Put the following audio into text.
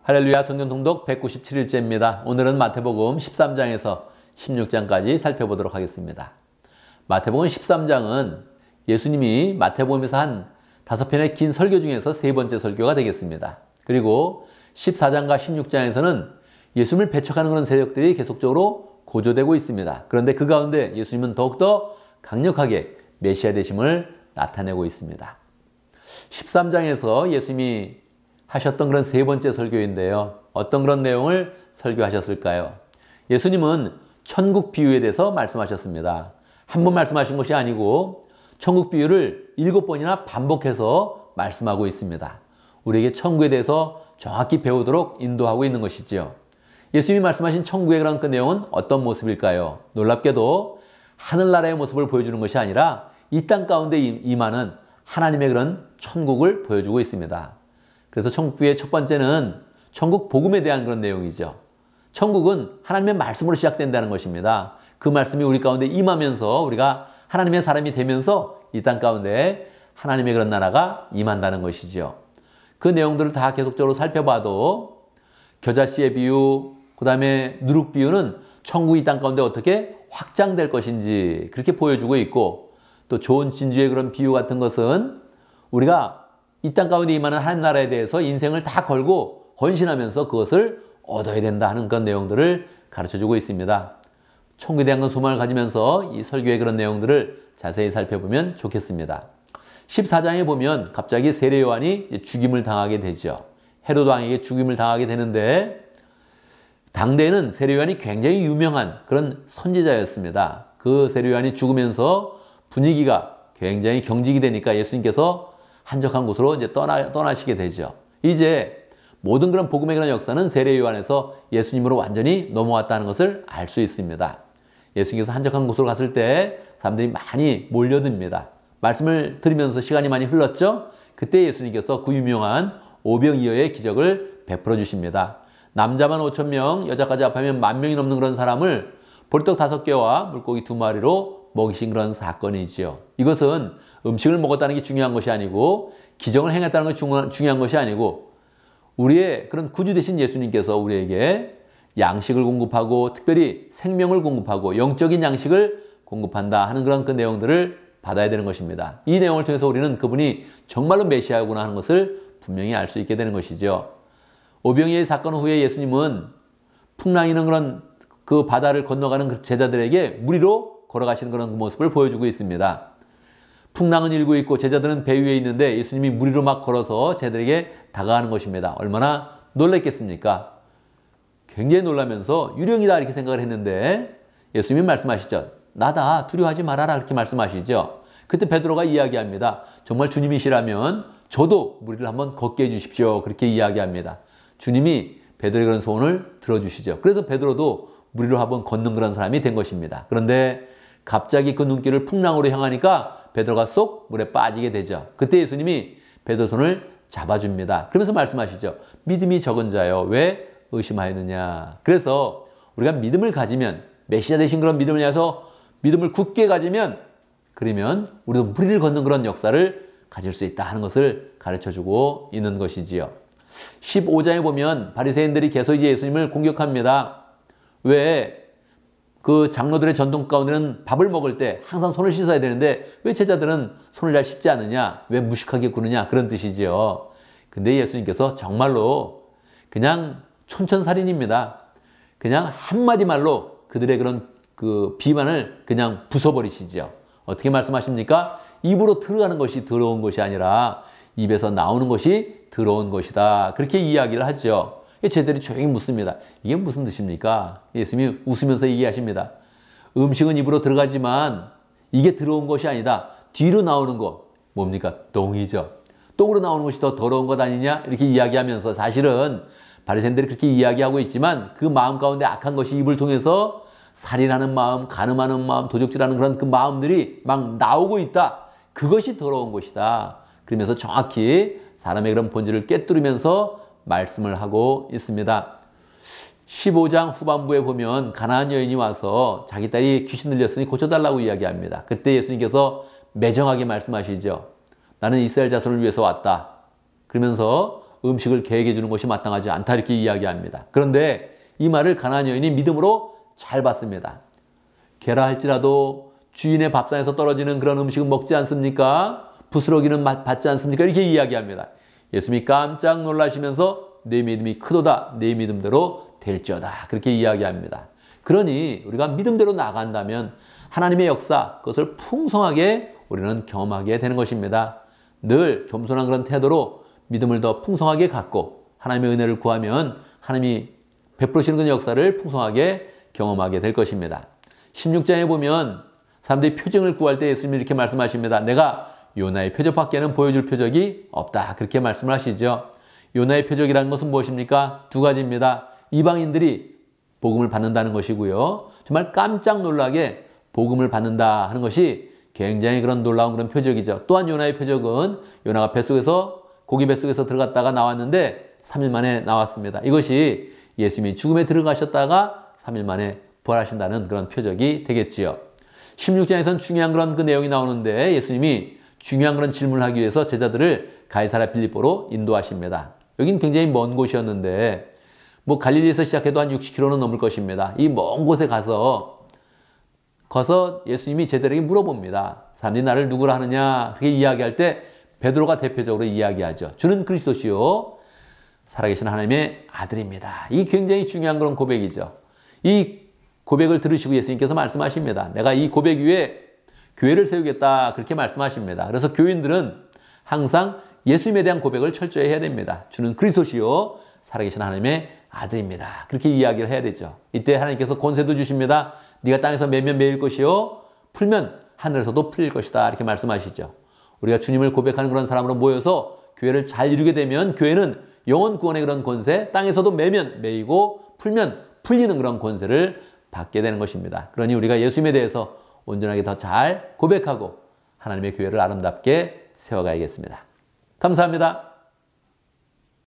할렐루야 성경 통독 197일째입니다. 오늘은 마태복음 13장에서 16장까지 살펴보도록 하겠습니다. 마태복음 13장은 예수님이 마태복음에서 한 5편의 긴 설교 중에서 세 번째 설교가 되겠습니다. 그리고 14장과 16장에서는 예수님을 배척하는 그런 세력들이 계속적으로 고조되고 있습니다. 그런데 그 가운데 예수님은 더욱더 강력하게 메시아 되심을 나타내고 있습니다. 13장에서 예수님이 하셨던 그런 세 번째 설교인데요. 어떤 그런 내용을 설교하셨을까요? 예수님은 천국 비유에 대해서 말씀하셨습니다. 한 번 말씀하신 것이 아니고 천국 비유를 7번이나 반복해서 말씀하고 있습니다. 우리에게 천국에 대해서 정확히 배우도록 인도하고 있는 것이지요. 예수님이 말씀하신 천국의 그런 그 내용은 어떤 모습일까요? 놀랍게도 하늘나라의 모습을 보여주는 것이 아니라 이 땅 가운데 임하는 하나님의 그런 천국을 보여주고 있습니다. 그래서 천국비유의 첫 번째는 천국 복음에 대한 그런 내용이죠. 천국은 하나님의 말씀으로 시작된다는 것입니다. 그 말씀이 우리 가운데 임하면서 우리가 하나님의 사람이 되면서 이 땅 가운데 하나님의 그런 나라가 임한다는 것이죠. 그 내용들을 다 계속적으로 살펴봐도 겨자씨의 비유, 그 다음에 누룩 비유는 천국이 이 땅 가운데 어떻게 확장될 것인지 그렇게 보여주고 있고, 또 좋은 진주의 그런 비유 같은 것은 우리가 이 땅 가운데 임하는 하나님 나라에 대해서 인생을 다 걸고 헌신하면서 그것을 얻어야 된다 하는 그런 내용들을 가르쳐주고 있습니다. 천국에 대한 그 소망을 가지면서 이 설교의 그런 내용들을 자세히 살펴보면 좋겠습니다. 14장에 보면 갑자기 세례 요한이 죽임을 당하게 되죠. 헤로드 왕에게 죽임을 당하게 되는데, 당대에는 세례 요한이 굉장히 유명한 그런 선지자였습니다. 그 세례 요한이 죽으면서 분위기가 굉장히 경직이 되니까 예수님께서 한적한 곳으로 이제 떠나시게 되죠. 이제 모든 그런 복음의 그런 역사는 세례 요한에서 예수님으로 완전히 넘어왔다는 것을 알 수 있습니다. 예수님께서 한적한 곳으로 갔을 때 사람들이 많이 몰려듭니다. 말씀을 들으면서 시간이 많이 흘렀죠. 그때 예수님께서 그 유명한 오병이어의 기적을 베풀어 주십니다. 남자만 5,000명, 여자까지 합하면 10,000명이 넘는 그런 사람을 보리떡 5개와 물고기 2마리로 먹이신 그런 사건이지요. 이것은 음식을 먹었다는 게 중요한 것이 아니고, 기적을 행했다는 것이 중요한 것이 아니고, 우리의 그런 구주 되신 예수님께서 우리에게 양식을 공급하고 특별히 생명을 공급하고 영적인 양식을 공급한다 하는 그런 그 내용들을 받아야 되는 것입니다. 이 내용을 통해서 우리는 그분이 정말로 메시아구나 하는 것을 분명히 알 수 있게 되는 것이죠. 오병이의 사건 후에 예수님은 풍랑이는 그런 그 바다를 건너가는 그 제자들에게 무리로 걸어가시는 그런 모습을 보여주고 있습니다. 풍랑은 일고 있고 제자들은 배 위에 있는데 예수님이 무리로 막 걸어서 제자들에게 다가가는 것입니다. 얼마나 놀랐겠습니까? 굉장히 놀라면서 유령이다 이렇게 생각을 했는데 예수님이 말씀하시죠. 나다, 두려워하지 말아라 그렇게 말씀하시죠. 그때 베드로가 이야기합니다. 정말 주님이시라면 저도 무리를 한번 걷게 해주십시오 그렇게 이야기합니다. 주님이 베드로의 그런 소원을 들어주시죠. 그래서 베드로도 무리로 한번 걷는 그런 사람이 된 것입니다. 그런데 갑자기 그 눈길을 풍랑으로 향하니까 베드로가 쏙 물에 빠지게 되죠. 그때 예수님이 베드로 손을 잡아줍니다. 그러면서 말씀하시죠. 믿음이 적은 자여 왜 의심하였느냐. 그래서 우리가 믿음을 가지면, 메시아 되신 그런 믿음을 위해서 믿음을 굳게 가지면, 그러면 우리도 무리를 걷는 그런 역사를 가질 수 있다 하는 것을 가르쳐주고 있는 것이지요. 15장에 보면 바리새인들이 계속 이제 예수님을 공격합니다. 왜 그 장로들의 전통 가운데는 밥을 먹을 때 항상 손을 씻어야 되는데 왜 제자들은 손을 잘 씻지 않느냐? 왜 무식하게 구느냐? 그런 뜻이지요. 근데 예수님께서 정말로 그냥 촌철살인입니다. 그냥 한마디 말로 그들의 그런 그 비만을 그냥 부숴버리시죠. 어떻게 말씀하십니까? 입으로 들어가는 것이 더러운 것이 아니라 입에서 나오는 것이 더러운 것이다. 그렇게 이야기를 하죠. 제자들이 조용히 묻습니다. 이게 무슨 뜻입니까? 예수님이 웃으면서 얘기하십니다. 음식은 입으로 들어가지만 이게 더러운 것이 아니다. 뒤로 나오는 것, 뭡니까? 똥이죠. 똥으로 나오는 것이 더 더러운 것 아니냐? 이렇게 이야기하면서 사실은 바리새인들이 그렇게 이야기하고 있지만 그 마음 가운데 악한 것이 입을 통해서 살인하는 마음, 간음하는 마음, 도적질하는 그런 그 마음들이 막 나오고 있다. 그것이 더러운 것이다. 그러면서 정확히 사람의 그런 본질을 꿰뚫으면서 말씀을 하고 있습니다. 15장 후반부에 보면 가나안 여인이 와서 자기 딸이 귀신 들렸으니 고쳐달라고 이야기합니다. 그때 예수님께서 매정하게 말씀하시죠. 나는 이스라엘 자손을 위해서 왔다. 그러면서 음식을 계획해 주는 것이 마땅하지 않다 이렇게 이야기합니다. 그런데 이 말을 가나안 여인이 믿음으로 잘 받습니다. 게라 할지라도 주인의 밥상에서 떨어지는 그런 음식은 먹지 않습니까? 부스러기는 받지 않습니까? 이렇게 이야기합니다. 예수님이 깜짝 놀라시면서 내 믿음이 크도다. 내 믿음대로 될지어다. 그렇게 이야기합니다. 그러니 우리가 믿음대로 나간다면 하나님의 역사, 그것을 풍성하게 우리는 경험하게 되는 것입니다. 늘 겸손한 그런 태도로 믿음을 더 풍성하게 갖고 하나님의 은혜를 구하면 하나님이 베푸시는 그 역사를 풍성하게 경험하게 될 것입니다. 16장에 보면 사람들이 표징을 구할 때 예수님이 이렇게 말씀하십니다. 내가 요나의 표적밖에는 보여줄 표적이 없다. 그렇게 말씀을 하시죠. 요나의 표적이라는 것은 무엇입니까? 두 가지입니다. 이방인들이 복음을 받는다는 것이고요. 정말 깜짝 놀라게 복음을 받는다 하는 것이 굉장히 그런 놀라운 그런 표적이죠. 또한 요나의 표적은 요나가 고기 뱃속에서 들어갔다가 나왔는데 3일 만에 나왔습니다. 이것이 예수님이 죽음에 들어가셨다가 3일 만에 부활하신다는 그런 표적이 되겠지요. 16장에서는 중요한 그런 그 내용이 나오는데 예수님이 중요한 그런 질문을 하기 위해서 제자들을 가이사랴 빌립보로 인도하십니다. 여긴 굉장히 먼 곳이었는데 갈릴리에서 시작해도 한 60km는 넘을 것입니다. 이 먼 곳에 가서 예수님이 제자들에게 물어봅니다. 사람들이 나를 누구라 하느냐? 그렇게 이야기할 때 베드로가 대표적으로 이야기하죠. 주는 그리스도시요 살아계신 하나님의 아들입니다. 이 굉장히 중요한 그런 고백이죠. 이 고백을 들으시고 예수님께서 말씀하십니다. 내가 이 고백 위에 교회를 세우겠다. 그렇게 말씀하십니다. 그래서 교인들은 항상 예수님에 대한 고백을 철저히 해야 됩니다. 주는 그리스도시요 살아계신 하나님의 아들입니다. 그렇게 이야기를 해야 되죠. 이때 하나님께서 권세도 주십니다. 네가 땅에서 매면 매일 것이요 풀면 하늘에서도 풀릴 것이다. 이렇게 말씀하시죠. 우리가 주님을 고백하는 그런 사람으로 모여서 교회를 잘 이루게 되면 교회는 영혼 구원의 그런 권세, 땅에서도 매면 매이고 풀면 풀리는 그런 권세를 받게 되는 것입니다. 그러니 우리가 예수님에 대해서 온전하게 더 잘 고백하고 하나님의 교회를 아름답게 세워가야겠습니다. 감사합니다.